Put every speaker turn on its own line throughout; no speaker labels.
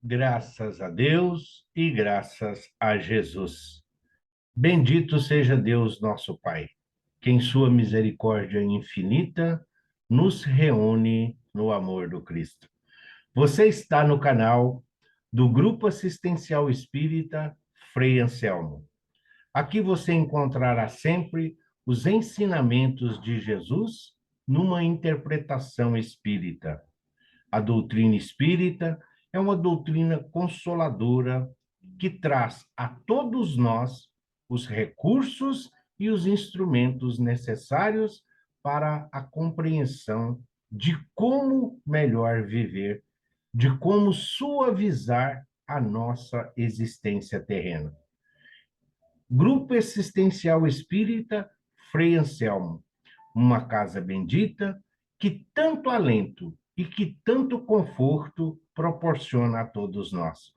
Graças a Deus e graças a Jesus. Bendito seja Deus, nosso Pai, que em sua misericórdia infinita nos reúne no amor do Cristo. Você está no canal do Grupo Assistencial Espírita Frei Anselmo. Aqui você encontrará sempre os ensinamentos de Jesus numa interpretação espírita. A doutrina espírita é uma doutrina consoladora que traz a todos nós os recursos e os instrumentos necessários para a compreensão de como melhor viver, de como suavizar a nossa existência terrena. Grupo Existencial Espírita Frei Anselmo, uma casa bendita que tanto alento e que tanto conforto proporciona a todos nós.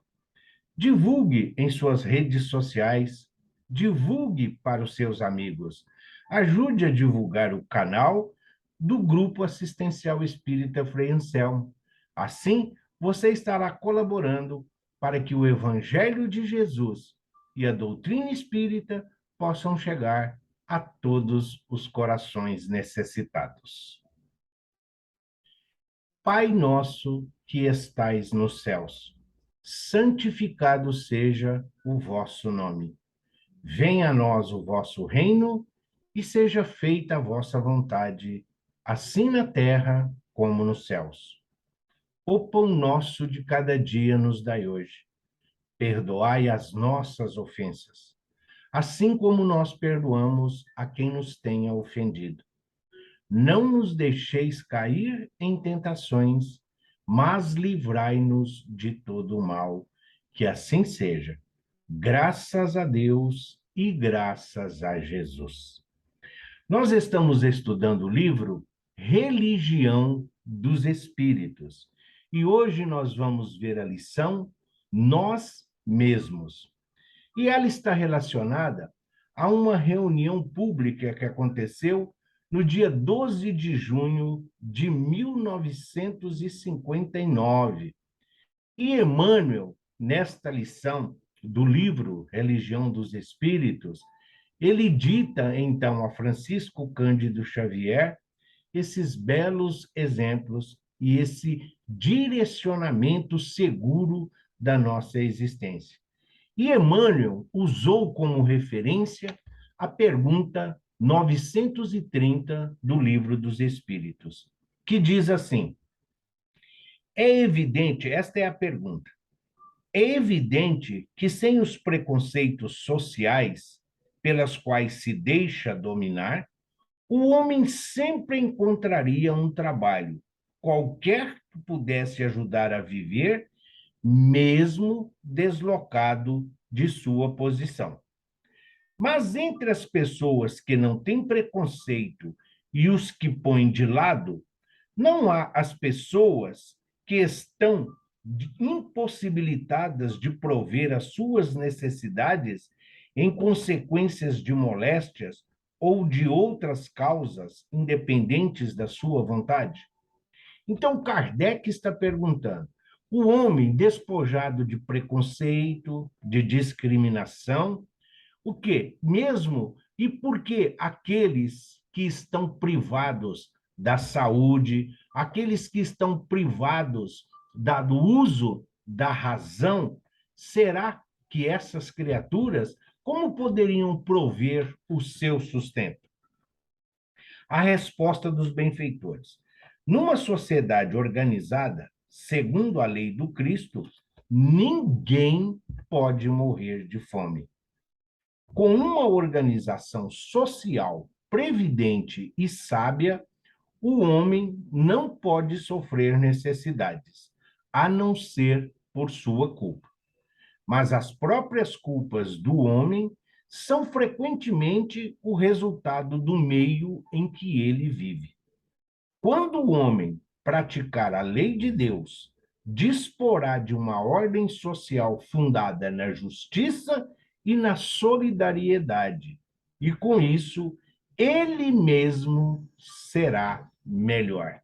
Divulgue em suas redes sociais, divulgue para os seus amigos, ajude a divulgar o canal do Grupo Assistencial Espírita Frei Anselmo. Assim, você estará colaborando para que o Evangelho de Jesus e a doutrina espírita possam chegar a todos os corações necessitados. Pai nosso que estais nos céus, santificado seja o vosso nome. Venha a nós o vosso reino e seja feita a vossa vontade, assim na terra como nos céus. O pão nosso de cada dia nos dai hoje. Perdoai as nossas ofensas, assim como nós perdoamos a quem nos tenha ofendido. Não nos deixeis cair em tentações, mas livrai-nos de todo o mal. Que assim seja. Graças a Deus e graças a Jesus. Nós estamos estudando o livro Religião dos Espíritos. E hoje nós vamos ver a lição Nós Mesmos. E ela está relacionada a uma reunião pública que aconteceu no dia 12 de junho de 1959. E Emmanuel, nesta lição do livro Religião dos Espíritos, ele dita, então, a Francisco Cândido Xavier esses belos exemplos e esse direcionamento seguro da nossa existência. E Emmanuel usou como referência a pergunta 930 do Livro dos Espíritos, que diz assim: é evidente, esta é a pergunta, é evidente que sem os preconceitos sociais pelas quais se deixa dominar, o homem sempre encontraria um trabalho, qualquer que pudesse ajudar a viver, mesmo deslocado de sua posição. Mas entre as pessoas que não têm preconceito e os que põem de lado, não há as pessoas que estão impossibilitadas de prover as suas necessidades em consequências de moléstias ou de outras causas independentes da sua vontade? Então, Kardec está perguntando: o homem despojado de preconceito, de discriminação, o quê? Mesmo e por que aqueles que estão privados da saúde, aqueles que estão privados do uso da razão, será que essas criaturas, como poderiam prover o seu sustento? A resposta dos benfeitores: numa sociedade organizada, segundo a lei do Cristo, ninguém pode morrer de fome. Com uma organização social previdente e sábia, o homem não pode sofrer necessidades, a não ser por sua culpa. Mas as próprias culpas do homem são frequentemente o resultado do meio em que ele vive. Quando o homem praticar a lei de Deus, disporá de uma ordem social fundada na justiça e na solidariedade, e com isso ele mesmo será melhor.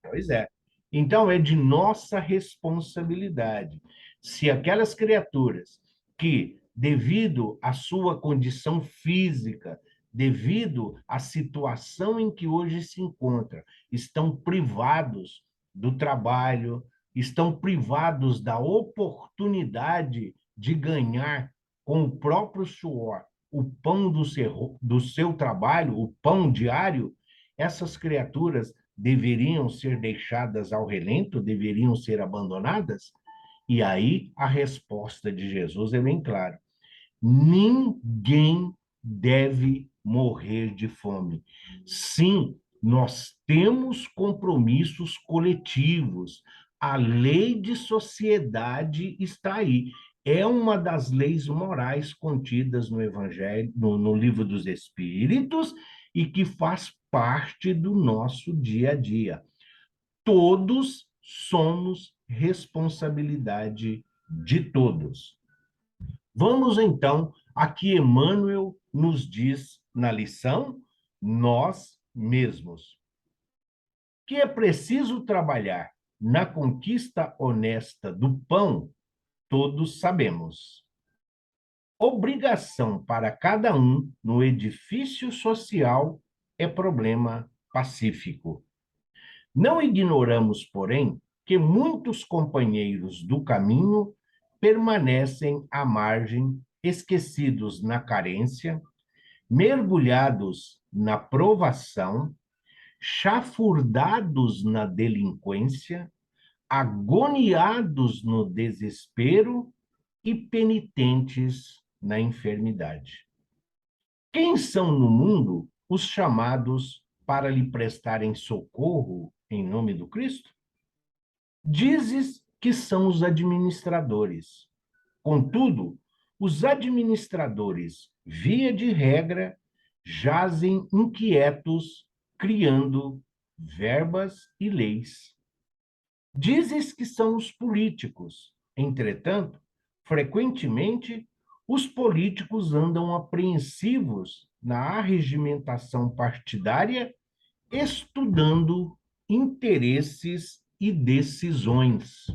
Pois é. Então, é de nossa responsabilidade. Se aquelas criaturas que, devido à sua condição física, devido à situação em que hoje se encontra, estão privados do trabalho, estão privados da oportunidade de ganhar com o próprio suor o pão do seu trabalho, o pão diário, essas criaturas deveriam ser deixadas ao relento, deveriam ser abandonadas? E aí a resposta de Jesus é bem clara: ninguém deve morrer de fome. Sim, nós temos compromissos coletivos. A lei de sociedade está aí. É uma das leis morais contidas no Evangelho, no Livro dos Espíritos, e que faz parte do nosso dia a dia. Todos somos responsabilidade de todos. Vamos então a que Emmanuel nos diz na lição: nós mesmos. Que é preciso trabalhar na conquista honesta do pão, todos sabemos. Obrigação para cada um no edifício social é problema pacífico. Não ignoramos, porém, que muitos companheiros do caminho permanecem à margem, esquecidos na carência, mergulhados na provação, chafurdados na delinquência, agoniados no desespero e penitentes na enfermidade. Quem são no mundo os chamados para lhe prestarem socorro em nome do Cristo? Dizes que são os administradores. Contudo, os administradores, via de regra, jazem inquietos, criando verbas e leis. Dizes que são os políticos. Entretanto, frequentemente, os políticos andam apreensivos na arregimentação partidária, estudando interesses e decisões.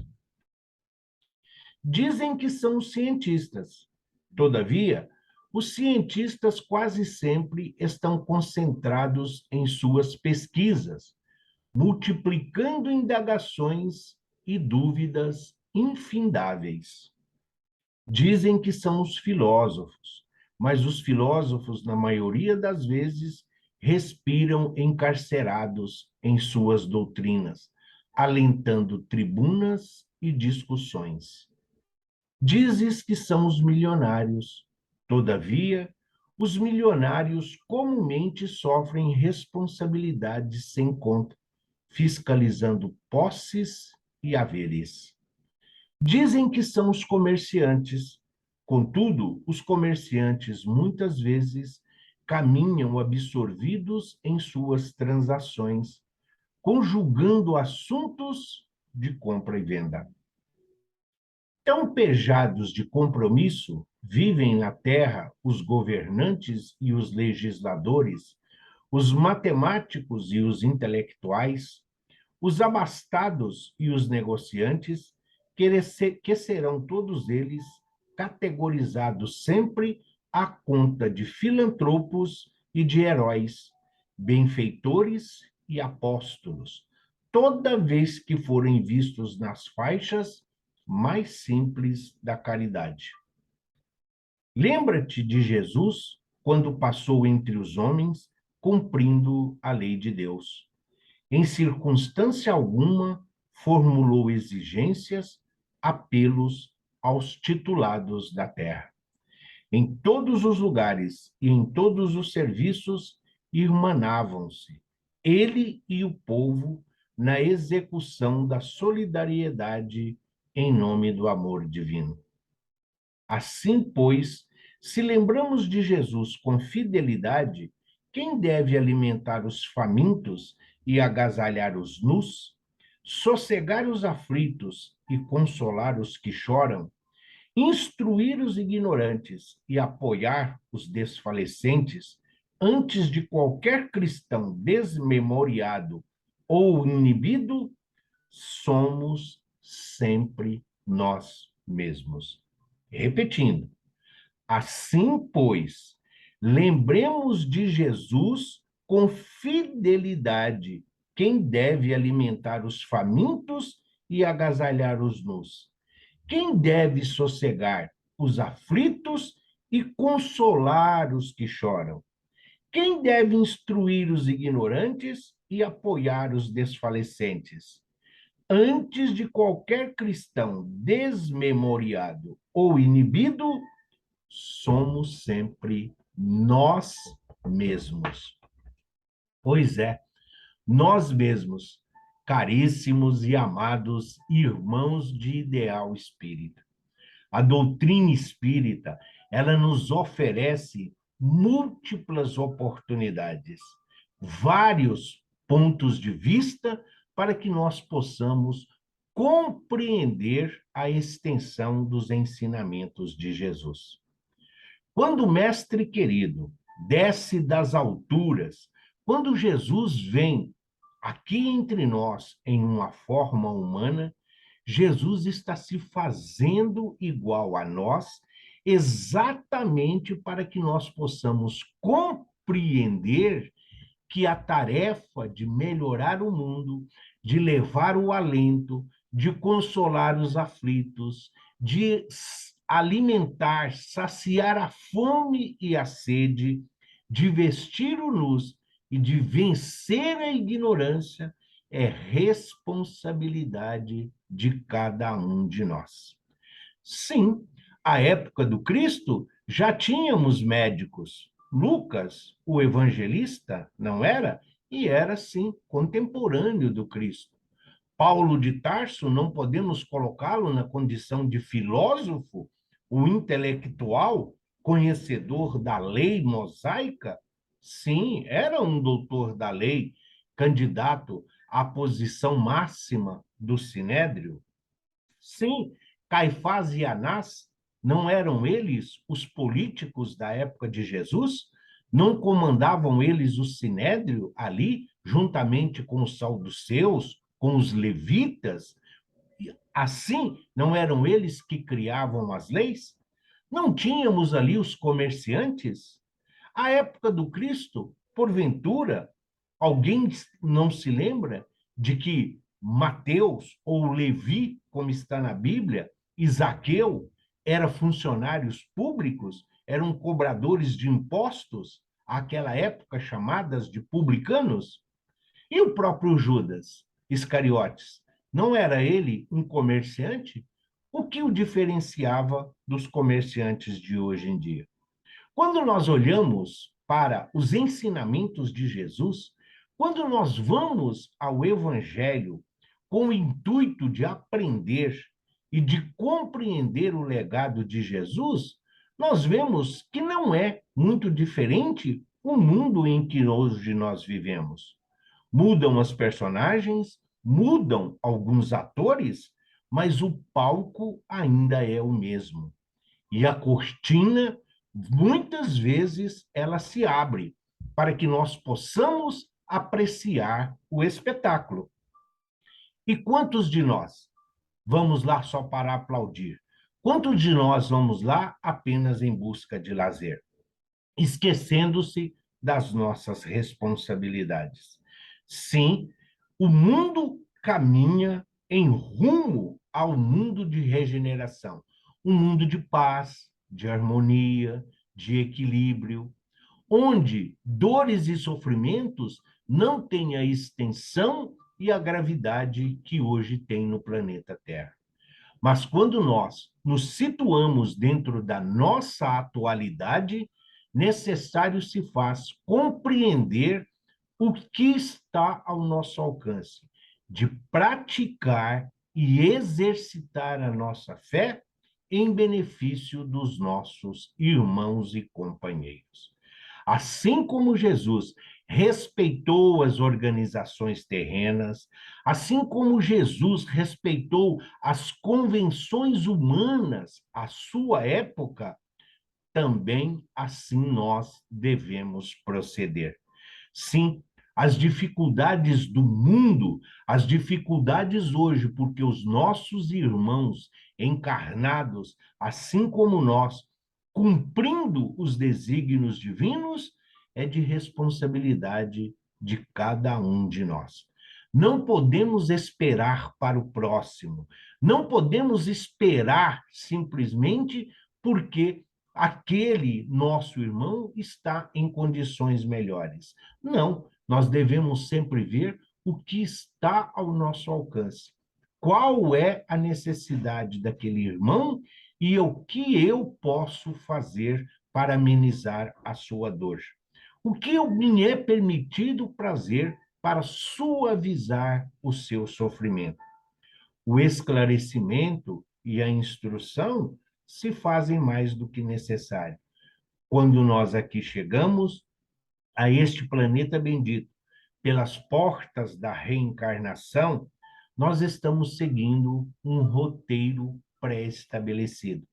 Dizem que são os cientistas. Todavia, os cientistas quase sempre estão concentrados em suas pesquisas, multiplicando indagações e dúvidas infindáveis. Dizem que são os filósofos, mas os filósofos, na maioria das vezes, respiram encarcerados em suas doutrinas, alentando tribunas e discussões. Dizes que são os milionários. Todavia, os milionários comumente sofrem responsabilidades sem conta, fiscalizando posses e haveres. Dizem que são os comerciantes. Contudo, os comerciantes muitas vezes caminham absorvidos em suas transações, conjugando assuntos de compra e venda. Tão pejados de compromisso vivem na terra os governantes e os legisladores, os matemáticos e os intelectuais, os abastados e os negociantes, que serão todos eles categorizados sempre à conta de filantropos e de heróis, benfeitores e apóstolos, toda vez que forem vistos nas faixas mais simples da caridade. Lembra-te de Jesus quando passou entre os homens, cumprindo a lei de Deus. Em circunstância alguma, formulou exigências, apelos aos titulados da terra. Em todos os lugares e em todos os serviços irmanavam-se ele e o povo na execução da solidariedade em nome do amor divino. Assim, pois, se lembramos de Jesus com fidelidade, quem deve alimentar os famintos e agasalhar os nus, sossegar os aflitos e consolar os que choram, instruir os ignorantes e apoiar os desfalecentes, antes de qualquer cristão desmemoriado ou inibido, somos sempre nós mesmos. Repetindo, assim, pois, lembremos de Jesus com fidelidade, quem deve alimentar os famintos e agasalhar os nus, quem deve sossegar os aflitos e consolar os que choram, quem deve instruir os ignorantes e apoiar os desfalecentes. Antes de qualquer cristão desmemoriado ou inibido, somos sempre nós mesmos. Pois é, nós mesmos, caríssimos e amados irmãos de ideal espírita. A doutrina espírita, ela nos oferece múltiplas oportunidades, vários pontos de vista para que nós possamos compreender a extensão dos ensinamentos de Jesus. Quando o Mestre querido desce das alturas, quando Jesus vem aqui entre nós em uma forma humana, Jesus está se fazendo igual a nós, exatamente para que nós possamos compreender que a tarefa de melhorar o mundo, de levar o alento, de consolar os aflitos, de alimentar, saciar a fome e a sede, de vestir o nus e de vencer a ignorância, é responsabilidade de cada um de nós. Sim, à época do Cristo, já tínhamos médicos. Lucas, o evangelista, não era? E era, sim, contemporâneo do Cristo. Paulo de Tarso, não podemos colocá-lo na condição de filósofo, o intelectual, conhecedor da lei mosaica? Sim, era um doutor da lei, candidato à posição máxima do Sinédrio. Sim, Caifás e Anás, não eram eles os políticos da época de Jesus? Não comandavam eles o sinédrio ali, juntamente com os saduceus, com os levitas? Assim, não eram eles que criavam as leis? Não tínhamos ali os comerciantes? À época do Cristo, porventura, alguém não se lembra de que Mateus ou Levi, como está na Bíblia, e Zaqueu eram funcionários públicos, eram cobradores de impostos, àquela época chamadas de publicanos? E o próprio Judas Iscariotes, não era ele um comerciante? O que o diferenciava dos comerciantes de hoje em dia? Quando nós olhamos para os ensinamentos de Jesus, quando nós vamos ao Evangelho com o intuito de aprender e de compreender o legado de Jesus, nós vemos que não é muito diferente o mundo em que hoje nós vivemos. Mudam as personagens, mudam alguns atores, mas o palco ainda é o mesmo. E a cortina, muitas vezes, ela se abre para que nós possamos apreciar o espetáculo. E quantos de nós vamos lá só para aplaudir? Quantos de nós vamos lá apenas em busca de lazer, esquecendo-se das nossas responsabilidades? Sim, o mundo caminha em rumo ao mundo de regeneração, um mundo de paz, de harmonia, de equilíbrio, onde dores e sofrimentos não têm a extensão e a gravidade que hoje tem no planeta Terra. Mas quando nós nos situamos dentro da nossa atualidade, necessário se faz compreender o que está ao nosso alcance, de praticar e exercitar a nossa fé em benefício dos nossos irmãos e companheiros. Assim como Jesus respeitou as organizações terrenas, assim como Jesus respeitou as convenções humanas à sua época, também assim nós devemos proceder. Sim, as dificuldades do mundo, as dificuldades hoje, porque os nossos irmãos encarnados, assim como nós, cumprindo os desígnios divinos, é de responsabilidade de cada um de nós. Não podemos esperar para o próximo, não podemos esperar simplesmente porque aquele nosso irmão está em condições melhores. Não, nós devemos sempre ver o que está ao nosso alcance. Qual é a necessidade daquele irmão e o que eu posso fazer para amenizar a sua dor? O que me é permitido prazer para suavizar o seu sofrimento? O esclarecimento e a instrução se fazem mais do que necessário. Quando nós aqui chegamos a este planeta bendito, pelas portas da reencarnação, nós estamos seguindo um roteiro pré-estabelecido.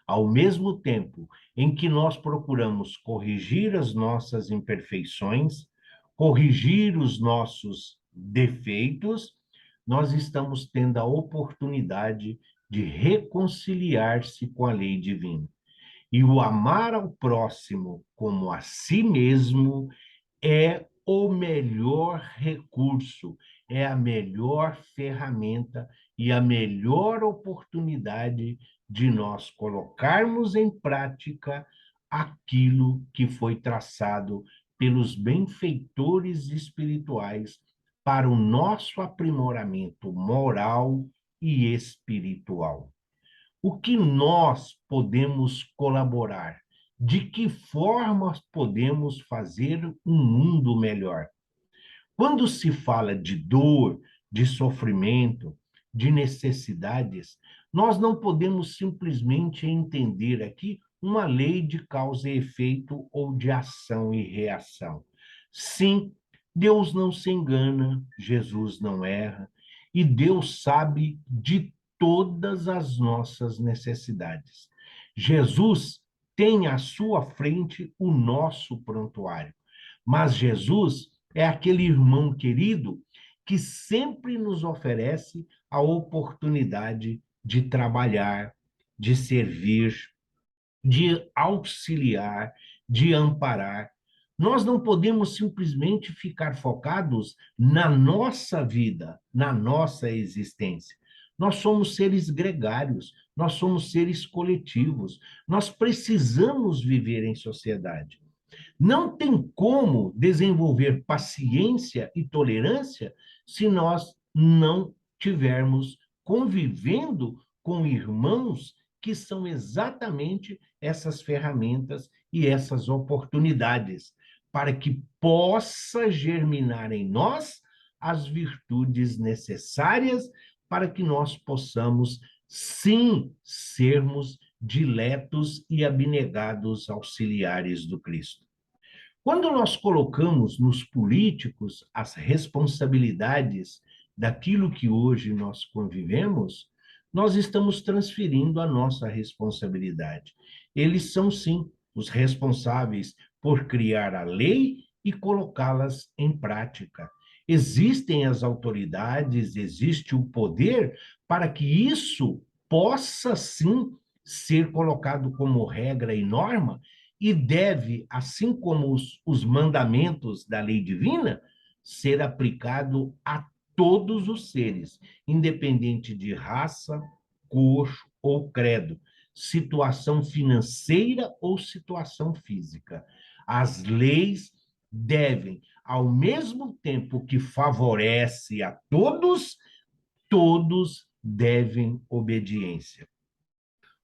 Ao mesmo tempo em que nós procuramos corrigir as nossas imperfeições, corrigir os nossos defeitos, nós estamos tendo a oportunidade de reconciliar-se com a lei divina. E o amar ao próximo como a si mesmo é o melhor recurso, é a melhor ferramenta e a melhor oportunidade de nós colocarmos em prática aquilo que foi traçado pelos benfeitores espirituais para o nosso aprimoramento moral e espiritual. O que nós podemos colaborar? De que forma podemos fazer um mundo melhor? Quando se fala de dor, de sofrimento, de necessidades, nós não podemos simplesmente entender aqui uma lei de causa e efeito ou de ação e reação. Sim, Deus não se engana, Jesus não erra, e Deus sabe de todas as nossas necessidades. Jesus tem à sua frente o nosso prontuário, mas Jesus é aquele irmão querido que sempre nos oferece a oportunidade de trabalhar, de servir, de auxiliar, de amparar. Nós não podemos simplesmente ficar focados na nossa vida, na nossa existência. Nós somos seres gregários, nós somos seres coletivos, nós precisamos viver em sociedade. Não tem como desenvolver paciência e tolerância se nós não tivermos convivendo com irmãos que são exatamente essas ferramentas e essas oportunidades para que possa germinar em nós as virtudes necessárias para que nós possamos, sim, sermos diletos e abnegados auxiliares do Cristo. Quando nós colocamos nos políticos as responsabilidades daquilo que hoje nós convivemos, nós estamos transferindo a nossa responsabilidade. Eles são, sim, os responsáveis por criar a lei e colocá-las em prática. Existem as autoridades, existe o poder para que isso possa, sim, ser colocado como regra e norma e deve, assim como os mandamentos da lei divina, ser aplicado a todos os seres, independente de raça, cor ou credo, situação financeira ou situação física. As leis devem, ao mesmo tempo que favorece a todos, todos devem obediência.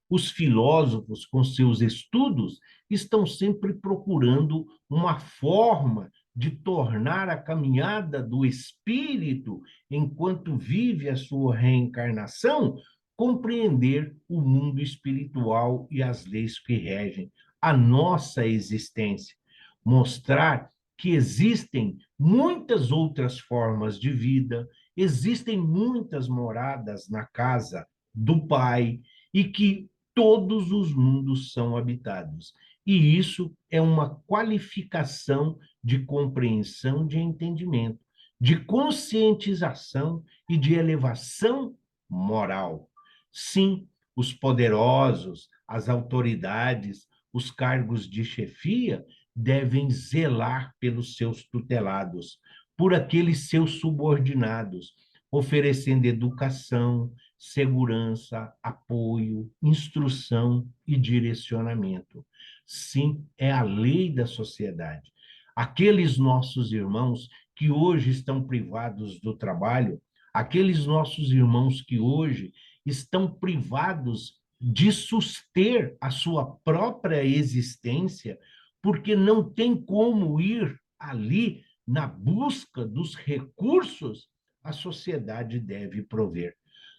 Os filósofos, com seus estudos, estão sempre procurando uma forma de tornar a caminhada do espírito, enquanto vive a sua reencarnação, compreender o mundo espiritual e as leis que regem a nossa existência. Mostrar que existem muitas outras formas de vida, existem muitas moradas na casa do Pai, e que todos os mundos são habitados. E isso é uma qualificação de compreensão, de entendimento, de conscientização e de elevação moral. Sim, os poderosos, as autoridades, os cargos de chefia devem zelar pelos seus tutelados, por aqueles seus subordinados, oferecendo educação, segurança, apoio, instrução e direcionamento. Sim, é a lei da sociedade. Aqueles nossos irmãos que hoje estão privados do trabalho, aqueles nossos irmãos que hoje estão privados de suster a sua própria existência, porque não tem como ir ali na busca dos recursos, a sociedade deve prover.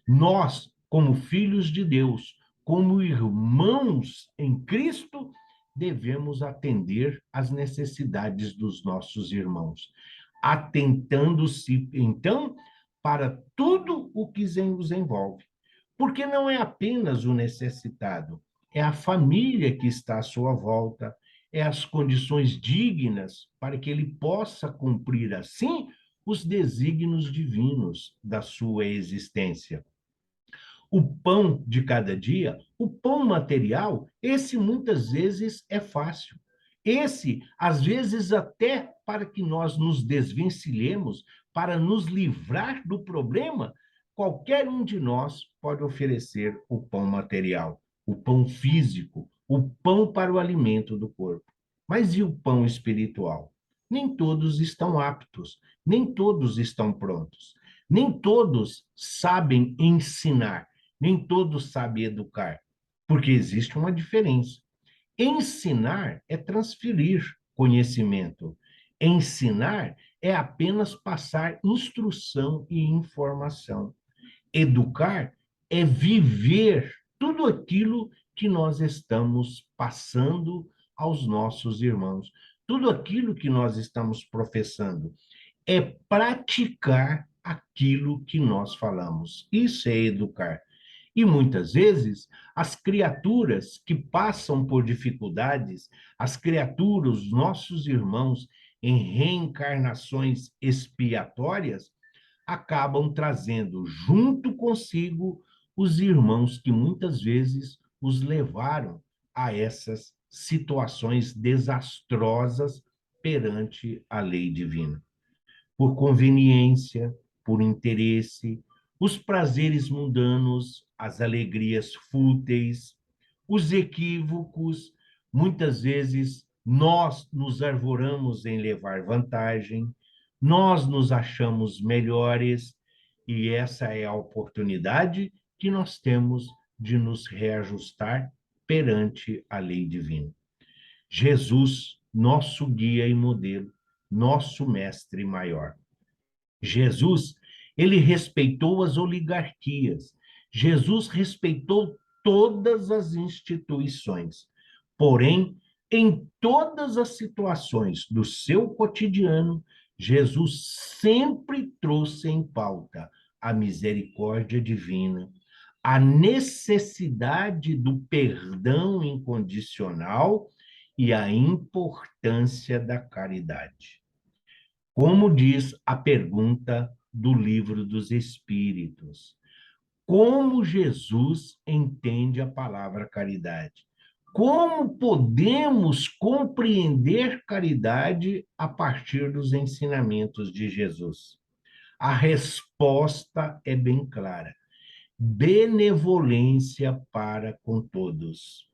Nós, como filhos de Deus, como irmãos em Cristo, devemos atender às necessidades dos nossos irmãos, atentando-se, então, para tudo o que os envolve. Porque não é apenas o necessitado, é a família que está à sua volta, é as condições dignas para que ele possa cumprir, assim, os desígnios divinos da sua existência. O pão de cada dia, o pão material, esse muitas vezes é fácil. Esse, às vezes, até para que nós nos desvencilhemos, para nos livrar do problema, qualquer um de nós pode oferecer o pão material, o pão físico, o pão para o alimento do corpo. Mas e o pão espiritual? Nem todos estão aptos, nem todos estão prontos, nem todos sabem ensinar, nem todos sabem educar, porque existe uma diferença. Ensinar é transferir conhecimento. Ensinar é apenas passar instrução e informação. Educar é viver tudo aquilo que nós estamos passando aos nossos irmãos, tudo aquilo que nós estamos professando. É praticar aquilo que nós falamos. Isso é educar. E muitas vezes, as criaturas que passam por dificuldades, as criaturas, nossos irmãos, em reencarnações expiatórias, acabam trazendo junto consigo os irmãos que muitas vezes os levaram a essas situações desastrosas perante a lei divina. Por conveniência, por interesse, os prazeres mundanos, as alegrias fúteis, os equívocos, muitas vezes nós nos arvoramos em levar vantagem, nós nos achamos melhores, e essa é a oportunidade que nós temos de nos reajustar perante a lei divina. Jesus, nosso guia e modelo, nosso mestre maior. Jesus, ele respeitou as oligarquias. Jesus respeitou todas as instituições. Porém, em todas as situações do seu cotidiano, Jesus sempre trouxe em pauta a misericórdia divina, a necessidade do perdão incondicional e a importância da caridade. Como diz a pergunta do Livro dos Espíritos, como Jesus entende a palavra caridade? Como podemos compreender caridade a partir dos ensinamentos de Jesus? A resposta é bem clara: benevolência para com todos,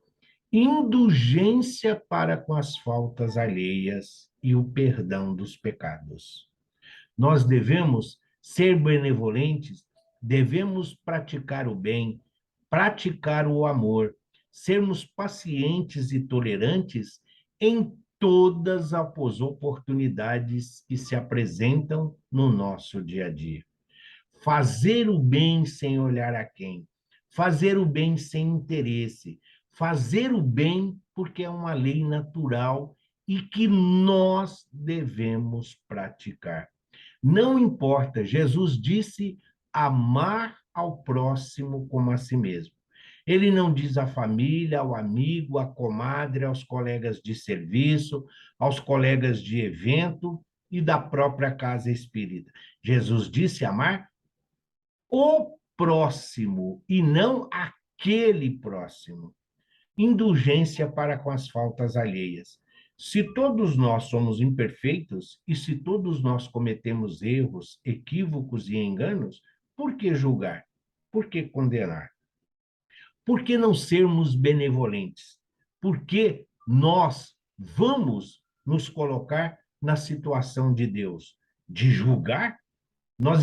indulgência para com as faltas alheias e o perdão dos pecados. Nós devemos ser benevolentes, devemos praticar o bem, praticar o amor, sermos pacientes e tolerantes em todas as oportunidades que se apresentam no nosso dia a dia. Fazer o bem sem olhar a quem, fazer o bem sem interesse, fazer o bem porque é uma lei natural e que nós devemos praticar. Não importa, Jesus disse amar ao próximo como a si mesmo. Ele não diz à família, ao amigo, à comadre, aos colegas de serviço, aos colegas de evento e da própria casa espírita. Jesus disse amar o próximo e não aquele próximo. Indulgência para com as faltas alheias. Se todos nós somos imperfeitos e se todos nós cometemos erros, equívocos e enganos, por que julgar? Por que condenar? Por que não sermos benevolentes? Por que nós vamos nos colocar na situação de Deus? De julgar? Nós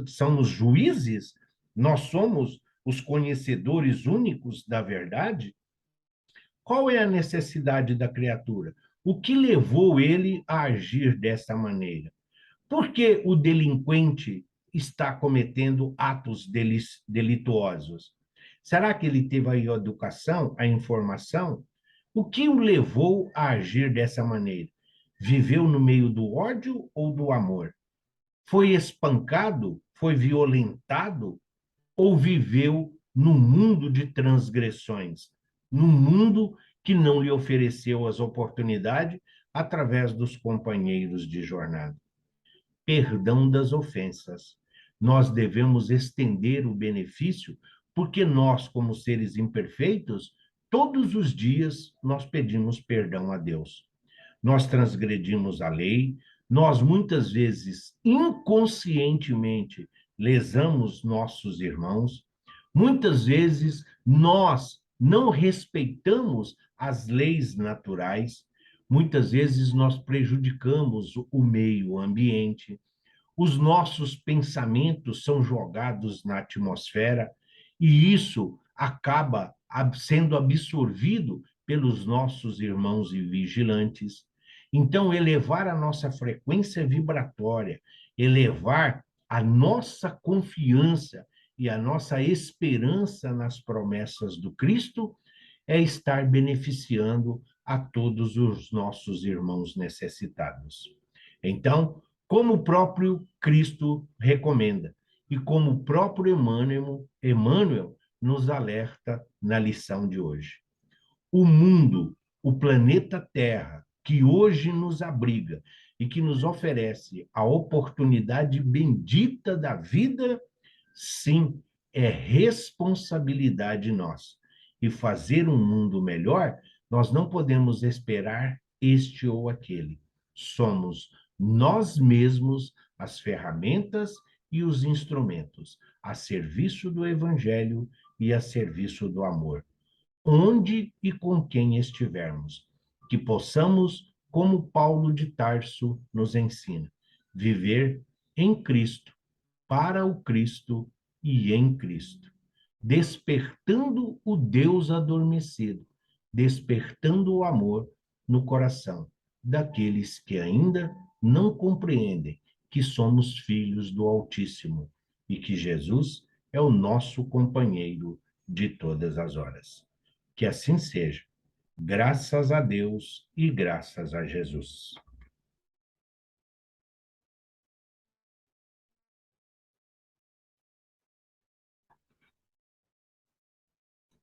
somos juízes? Nós somos os conhecedores únicos da verdade? Qual é a necessidade da criatura? O que levou ele a agir dessa maneira? Por que o delinquente está cometendo atos delituosos? Será que ele teve a educação, a informação? O que o levou a agir dessa maneira? Viveu no meio do ódio ou do amor? Foi espancado? Foi violentado? Ou viveu num mundo de transgressões? Num mundo que não lhe ofereceu as oportunidades através dos companheiros de jornada? Perdão das ofensas. Nós devemos estender o benefício, porque nós, como seres imperfeitos, todos os dias nós pedimos perdão a Deus. Nós transgredimos a lei, nós muitas vezes inconscientemente lesamos nossos irmãos, muitas vezes nós não respeitamos as leis naturais, muitas vezes nós prejudicamos o meio ambiente, os nossos pensamentos são jogados na atmosfera e isso acaba sendo absorvido pelos nossos irmãos e vigilantes. Então, elevar a nossa frequência vibratória, elevar a nossa confiança e a nossa esperança nas promessas do Cristo é estar beneficiando a todos os nossos irmãos necessitados. Então, como o próprio Cristo recomenda e como o próprio Emmanuel nos alerta na lição de hoje. O mundo, o planeta Terra, que hoje nos abriga e que nos oferece a oportunidade bendita da vida, sim, é responsabilidade nossa. E fazer um mundo melhor, nós não podemos esperar este ou aquele. Somos nós mesmos as ferramentas e os instrumentos a serviço do Evangelho e a serviço do amor. Onde e com quem estivermos, que possamos, como Paulo de Tarso nos ensina, viver em Cristo, para o Cristo e em Cristo, despertando o Deus adormecido, despertando o amor no coração daqueles que ainda não compreendem que somos filhos do Altíssimo e que Jesus é o nosso companheiro de todas as horas. Que assim seja. Graças a Deus e graças a Jesus.